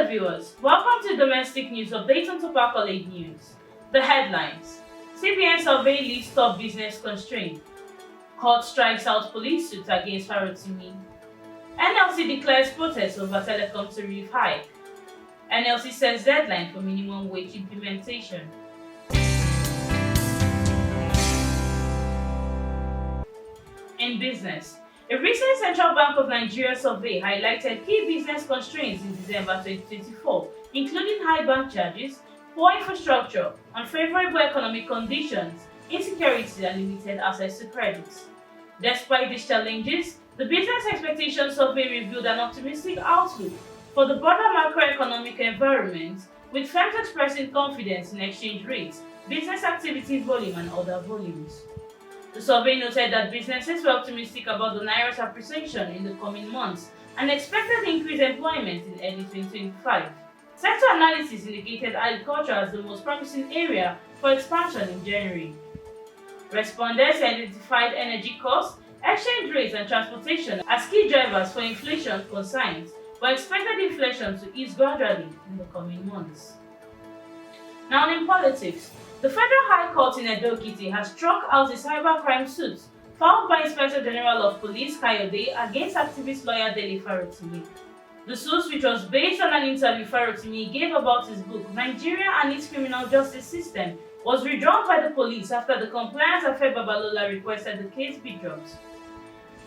Hello viewers, welcome to Domestic News Update on Top College News. The headlines: CBN survey leads top business constraint. Court strikes out police suit against Farotimi. NLC declares protest over telecom tariff hike. NLC sets deadline for minimum wage implementation. In business, a recent Central Bank of Nigeria survey highlighted key business constraints in December 2024, including high bank charges, poor infrastructure, unfavorable economic conditions, insecurity, and limited access to credit. Despite these challenges, the Business Expectation Survey revealed an optimistic outlook for the broader macroeconomic environment, with firms expressing confidence in exchange rates, business activity volume, and other volumes. The survey noted that businesses were optimistic about the Naira's appreciation in the coming months and expected increased employment in early 2025. Sector analysis indicated agriculture as the most promising area for expansion in January. Respondents identified energy costs, exchange rates, and transportation as key drivers for inflation concerns, but expected inflation to ease gradually in the coming months. Now in politics, the Federal High Court in Edo-Ekiti has struck out a cybercrime suit filed by Inspector General of Police Kayode against activist lawyer Dele Farotimi. The suit, which was based on an interview Farotimi gave about his book Nigeria and its Criminal Justice System, was withdrawn by the police after the Compliance Affair Babalola requested the case be dropped.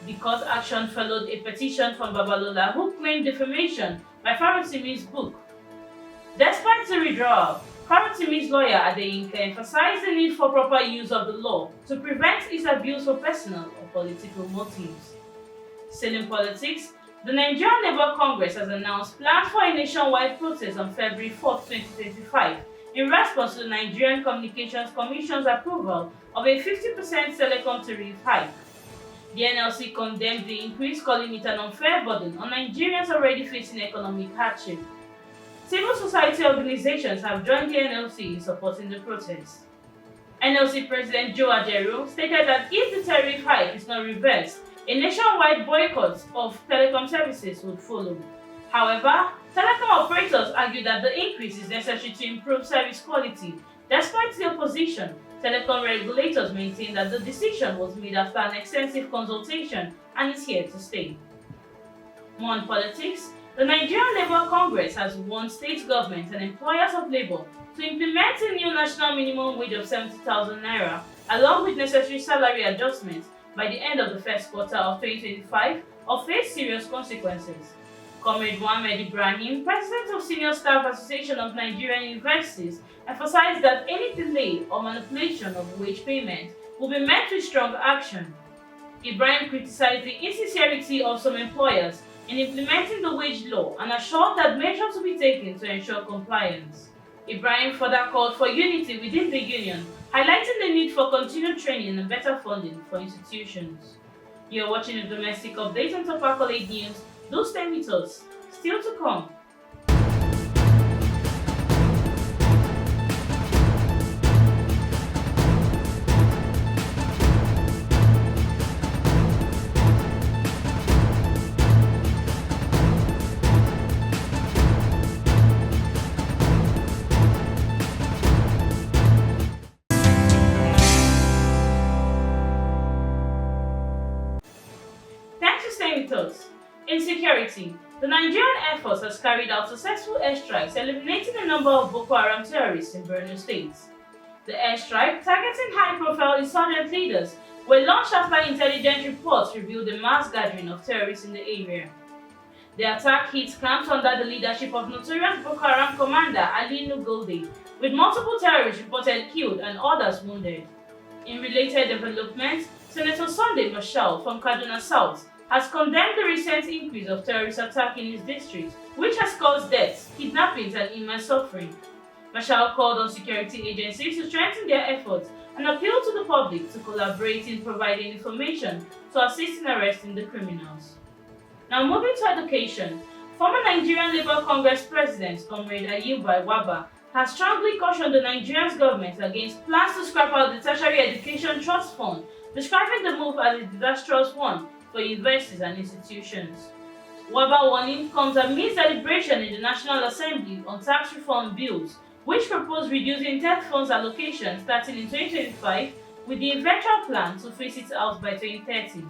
The court action followed a petition from Babalola, who claimed defamation by Farotimi's book. Despite the withdrawal, Farotimi's lawyer Adeyinka emphasized the need for proper use of the law to prevent its abuse for personal or political motives. Still in politics, the Nigerian Labour Congress has announced plans for a nationwide protest on February 4, 2025, in response to the Nigerian Communications Commission's approval of a 50% telecom tariff hike. The NLC condemned the increase, calling it an unfair burden on Nigerians already facing economic hardship. Civil society organizations have joined the NLC in supporting the protest. NLC President Joe Ajaero stated that if the tariff hike is not reversed, a nationwide boycott of telecom services would follow. However, telecom operators argue that the increase is necessary to improve service quality. Despite the opposition, telecom regulators maintain that the decision was made after an extensive consultation and is here to stay. More on politics, the Nigerian Labour Congress has warned state governments and employers of labour to implement a new national minimum wage of 70,000 naira, along with necessary salary adjustments by the end of the first quarter of 2025, or face serious consequences. Comrade Mohammed Ibrahim, President of Senior Staff Association of Nigerian Universities, emphasized that any delay or manipulation of wage payment will be met with strong action. Ibrahim criticized the insincerity of some employers in implementing the wage law and assured that measures will be taken to ensure compliance. Ibrahim further called for unity within the union, highlighting the need for continued training and better funding for institutions. You are watching a domestic update on Top College News. Do stay with us. Still to come. Thanks for staying with us. In security, the Nigerian Air Force has carried out successful airstrikes eliminating a number of Boko Haram terrorists in BORNO State. The airstrike, targeting high-profile insurgent leaders, were launched after intelligence reports revealed a mass gathering of terrorists in the area. The attack hit camps under the leadership of notorious Boko Haram commander Ali Nugolde, with multiple terrorists reported killed and others wounded. In related developments, Senator Sunday Marshall from Kaduna South has condemned the recent increase of terrorist attacks in his district, which has caused deaths, kidnappings, and immense suffering. Marshall called on security agencies to strengthen their efforts and appealed to the public to collaborate in providing information to assist in arresting the criminals. Now moving to education, former Nigerian Labour Congress President Comrade Ayuba WABBA has strongly cautioned the Nigerian government against plans to scrap out the Tertiary Education Trust Fund, describing the move as a disastrous one for universities and institutions. WABBA warning comes amidst deliberation in the National Assembly on tax reform bills, which propose reducing TETFUND's allocation starting in 2025 with the eventual plan to phase it out by 2030.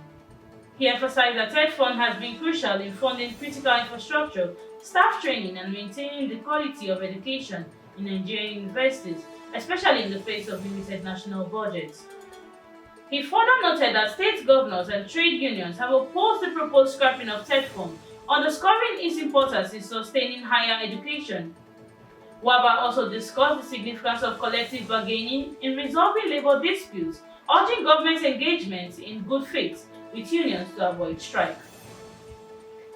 He emphasized that TETFUND has been crucial in funding critical infrastructure, staff training, and maintaining the quality of education in Nigerian universities, especially in the face of limited national budgets. He further noted that state governors and trade unions have opposed the proposed scrapping of TETFUND, underscoring its importance in sustaining higher education. WABBA also discussed the significance of collective bargaining in resolving labor disputes, urging government engagement in good faith with unions to avoid strike.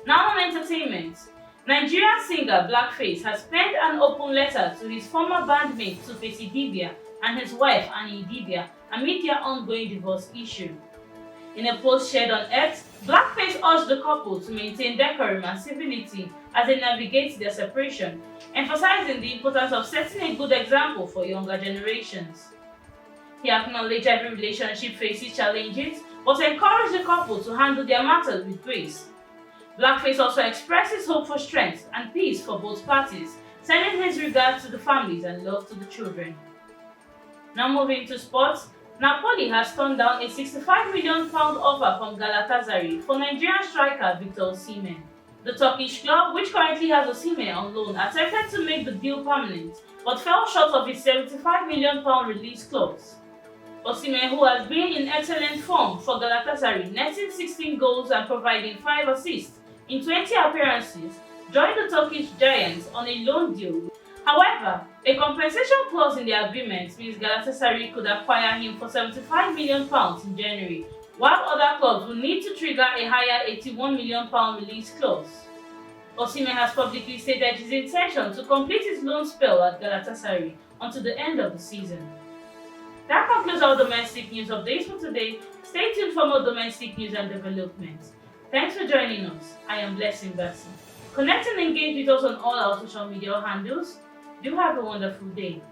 Now on entertainment. Nigerian singer BLACKFACE has penned an open letter to his former bandmate Tuface Idibia and his wife Annie Idibia amid their ongoing divorce issue. In a post shared on X, BLACKFACE urged the couple to maintain decorum and civility as they navigate their separation, emphasizing the importance of setting a good example for younger generations. He acknowledged every relationship faces challenges, but encouraged the couple to handle their matters with grace. BLACKFACE also expressed his hope for strength and peace for both parties, sending his regards to the families and love to the children. Now moving to sports, Napoli has turned down a £65 million offer from Galatasaray for Nigerian striker Victor OSIMHEN. The Turkish club, which currently has OSIMHEN on loan, attempted to make the deal permanent, but fell short of his £75 million release clause. OSIMHEN, who has been in excellent form for Galatasaray, netting 16 goals and providing 5 assists in 20 appearances, joined the Turkish giants on a loan deal. However, a compensation clause in the agreement means Galatasaray could acquire him for £75 million in January, while other clubs will need to trigger a higher £81 million release clause. OSIMHEN has publicly stated his intention to complete his loan spell at Galatasaray until the end of the season. That concludes our domestic news updates for today. Stay tuned for more domestic news and developments. Thanks for joining us. I am Blessing Bessie. Connect and engage with us on all our social media handles. Do have a wonderful day.